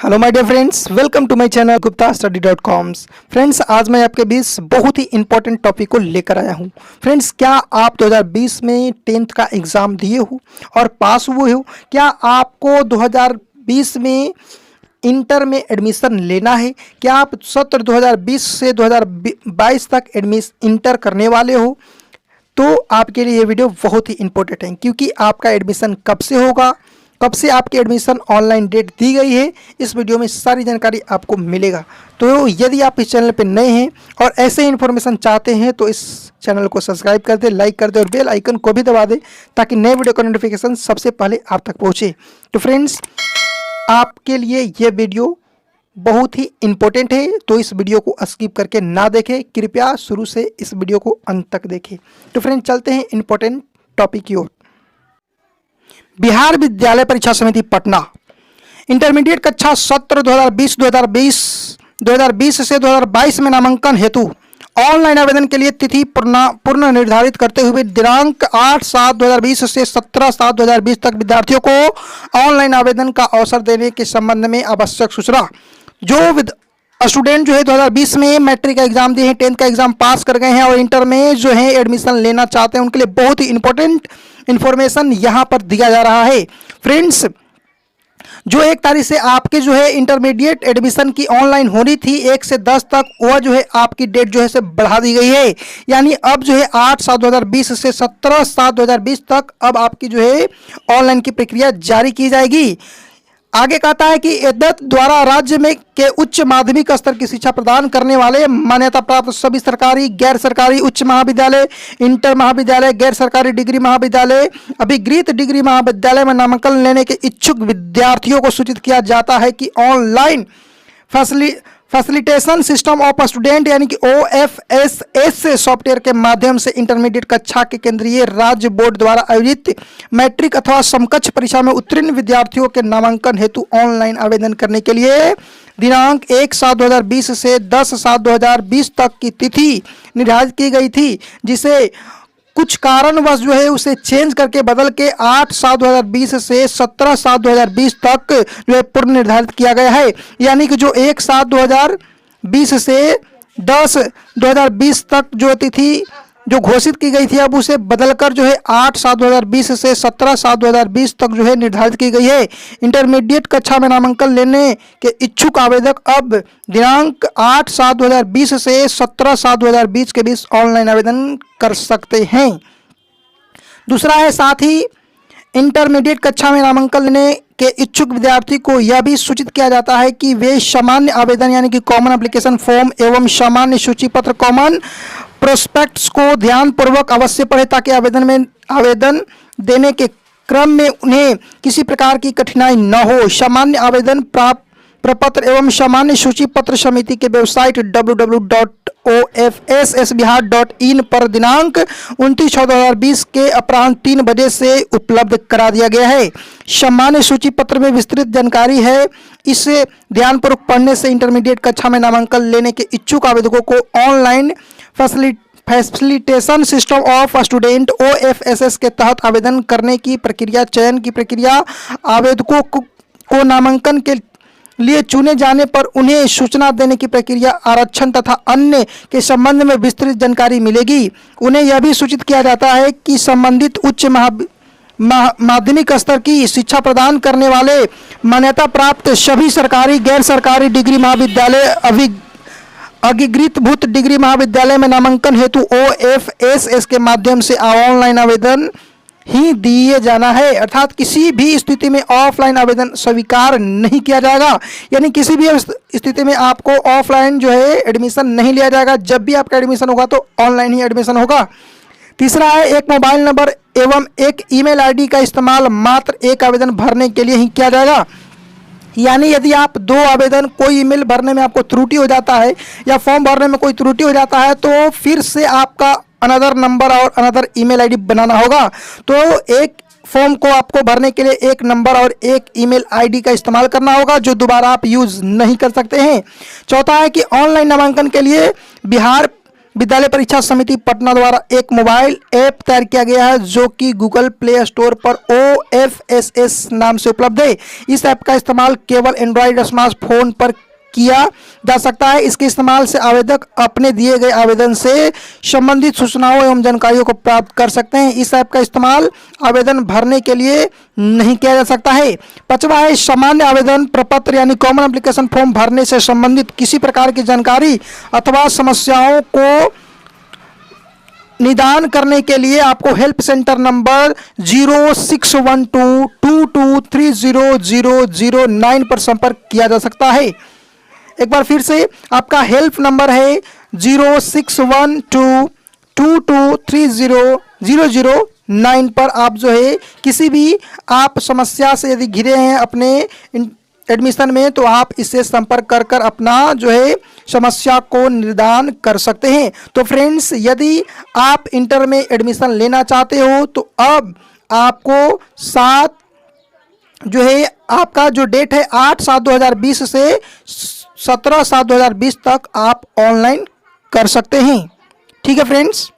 Hello my dear friends, welcome to my channel guptastudy.com। Friends, आज मैं आपके बीच बहुत ही इंपॉर्टेंट टॉपिक को लेकर आया हूं। फ्रेंड्स, क्या आप 2020 में 10th का एग्ज़ाम दिए हो और पास हुए हो? क्या आपको 2020 में इंटर में एडमिशन लेना है? क्या आप सत्र 2020 से 2022 तक इंटर करने वाले हो? तो आपके लिए ये वीडियो बहुत ही इंपॉर्टेंट है, क्योंकि आपका एडमिशन कब से होगा, कब से आपकी एडमिशन ऑनलाइन डेट दी गई है, इस वीडियो में सारी जानकारी आपको मिलेगा। तो यदि आप इस चैनल पर नए हैं और ऐसे इन्फॉर्मेशन चाहते हैं तो इस चैनल को सब्सक्राइब कर दें, लाइक कर दें और बेल आइकन को भी दबा दें, ताकि नए वीडियो का नोटिफिकेशन सबसे पहले आप तक पहुँचे। तो फ्रेंड्स, आपके लिए ये वीडियो बहुत ही इम्पोर्टेंट है, तो इस वीडियो को स्किप करके ना देखें, कृपया शुरू से इस वीडियो को अंत तक देखें। तो फ्रेंड्स, चलते हैं इम्पोर्टेंट टॉपिक की ओर। बिहार विद्यालय परीक्षा समिति पटना इंटरमीडिएट कक्षा सत्र 2020 से 2022 में नामांकन हेतु ऑनलाइन आवेदन के लिए तिथि पुनः निर्धारित करते हुए दिनांक 8/7/2020 से 17/7/2020 तक विद्यार्थियों को ऑनलाइन आवेदन का अवसर देने के संबंध में आवश्यक सूचना। जो स्टूडेंट जो है 2020 में मैट्रिक का एग्जाम दिए हैं, 10th का एग्जाम पास कर गए हैं और इंटर में जो है एडमिशन लेना चाहते हैं, उनके लिए बहुत ही इंपॉर्टेंट इन्फॉर्मेशन यहाँ पर दिया जा रहा है। फ्रेंड्स, जो 1 तारीख से आपके जो है इंटरमीडिएट एडमिशन की ऑनलाइन होनी थी 1 से 10 तक, वह जो है आपकी डेट जो है से बढ़ा दी गई है। यानी अब जो है 8/7/2020 से 17/7/2020 तक अब आपकी जो है ऑनलाइन की प्रक्रिया जारी की जाएगी। आगे कहता है कि एदत द्वारा राज्य में के उच्च माध्यमिक स्तर की शिक्षा प्रदान करने वाले मान्यता प्राप्त सभी सरकारी, गैर सरकारी उच्च महाविद्यालय, इंटर महाविद्यालय, गैर सरकारी डिग्री महाविद्यालय, अभिकृत डिग्री महाविद्यालय में नामांकन लेने के इच्छुक विद्यार्थियों को सूचित किया जाता है कि online facilitation system of student यानी कि OFSS सॉफ्टवेयर के माध्यम से इंटरमीडिएट कक्षा के केंद्रीय राज्य बोर्ड द्वारा आयोजित मैट्रिक अथवा समकक्ष परीक्षा में उत्तीर्ण विद्यार्थियों के नामांकन हेतु ऑनलाइन आवेदन करने के लिए दिनांक 1/7/2020 से 10/7/2020 तक की तिथि निर्धारित की गई थी, जिसे कुछ कारणवश जो है उसे चेंज करके बदल के 8/7/2020 से 17/7/2020 तक जो है पूर्व निर्धारित किया गया है। यानी कि जो 1/7/2020 से 10/2020 तक जो तिथि जो घोषित की गई थी, अब उसे बदलकर जो है 8/7/2020 से 17/7/2020 तक जो है निर्धारित की गई है। इंटरमीडिएट कक्षा में नामांकन लेने के इच्छुक आवेदक अब दिनांक 8/7/2020 से 17/7/2020 के बीच ऑनलाइन आवेदन कर सकते हैं। दूसरा है, साथ ही इंटरमीडिएट कक्षा में नामांकन लेने के इच्छुक विद्यार्थी को यह भी सूचित किया जाता है कि वे सामान्य आवेदन यानी कि कॉमन एप्लीकेशन फॉर्म एवं सामान्य सूची पत्र कॉमन प्रोस्पेक्ट्स को ध्यानपूर्वक अवश्य पढ़ें, ताकि आवेदन देने के क्रम में उन्हें किसी प्रकार की कठिनाई न हो। सामान्य आवेदन प्रपत्र एवं सामान्य सूची पत्र समिति के वेबसाइट www.ofssbihar.in पर दिनांक 29/6/2020 के अपराह्न 3 बजे से उपलब्ध करा दिया गया है। सामान्य सूची पत्र में विस्तृत जानकारी है, इसे ध्यानपूर्वक पढ़ने से इंटरमीडिएट कक्षा में नामांकन लेने के इच्छुक आवेदकों को online facilitation system of student OFSS के तहत आवेदन करने की प्रक्रिया, चयन की प्रक्रिया, आवेदकों को नामांकन के लिए चुने जाने पर उन्हें सूचना देने की प्रक्रिया, आरक्षण तथा अन्य के संबंध में विस्तृत जानकारी मिलेगी। उन्हें यह भी सूचित किया जाता है कि संबंधित उच्च माध्यमिक स्तर की शिक्षा प्रदान करने वाले मान्यता प्राप्त सभी सरकारी, गैर सरकारी डिग्री महाविद्यालय, अंगीकृत डिग्री महाविद्यालय में नामांकन हेतु OFSS के माध्यम से ऑनलाइन आवेदन ही दिए जाना है। अर्थात किसी भी स्थिति में ऑफलाइन आवेदन स्वीकार नहीं किया जाएगा। यानी किसी भी स्थिति में आपको ऑफलाइन जो है एडमिशन नहीं लिया जाएगा। जब भी आपका एडमिशन होगा तो ऑनलाइन ही एडमिशन होगा। तीसरा है, एक मोबाइल नंबर एवं एक ईमेल ID का इस्तेमाल मात्र एक आवेदन भरने के लिए ही किया जाएगा। यानी यदि आप 2 आवेदन, कोई ईमेल भरने में आपको त्रुटि हो जाता है या फॉर्म भरने में कोई त्रुटि हो जाता है, तो फिर से आपका अनदर नंबर और अनदर ईमेल ID बनाना होगा। तो एक फॉर्म को आपको भरने के लिए एक नंबर और एक ईमेल ID का इस्तेमाल करना होगा, जो दोबारा आप यूज़ नहीं कर सकते हैं। चौथा है कि ऑनलाइन नामांकन के लिए बिहार विद्यालय परीक्षा समिति पटना द्वारा एक मोबाइल ऐप तैयार किया गया है जो कि गूगल प्ले स्टोर पर OFSS नाम से उपलब्ध है। इस ऐप का इस्तेमाल केवल एंड्रॉयड स्मार्टफोन पर किया जा सकता है। इसके इस्तेमाल से आवेदक अपने दिए गए आवेदन से संबंधित सूचनाओं एवं जानकारियों को प्राप्त कर सकते हैं। इस ऐप का इस्तेमाल आवेदन भरने के लिए नहीं किया जा सकता है। पांचवा है सामान्य आवेदन प्रपत्र यानी कॉमन एप्लीकेशन फॉर्म भरने से संबंधित किसी प्रकार की जानकारी अथवा समस्याओं को निदान करने के लिए आपको हेल्प सेंटर नंबर 061222300009 पर संपर्क किया जा सकता है। एक बार फिर से आपका हेल्प नंबर है 061222300009 पर आप जो है किसी भी आप समस्या से यदि घिरे हैं अपने एडमिशन में तो आप इससे संपर्क कर कर अपना जो है समस्या को निदान कर सकते हैं। तो फ्रेंड्स, यदि आप इंटर में एडमिशन लेना चाहते हो तो अब आपको 7 जो है आपका जो डेट है 8/7/2020 से 17/7/2020 तक आप ऑनलाइन कर सकते हैं। ठीक है फ्रेंड्स।